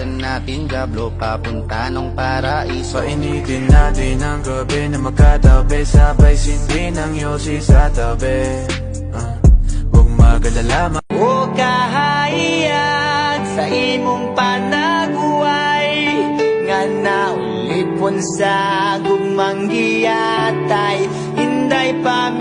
Bilisan natin Diablo papunta ng paraiso. Painitin natin ang gabi na magkatabi, sabay sindi ng yosi sa tabi. Huwag magalala O kahayag sa imong panaguay, nga naulipon sa gugmang giyatay, hinday pa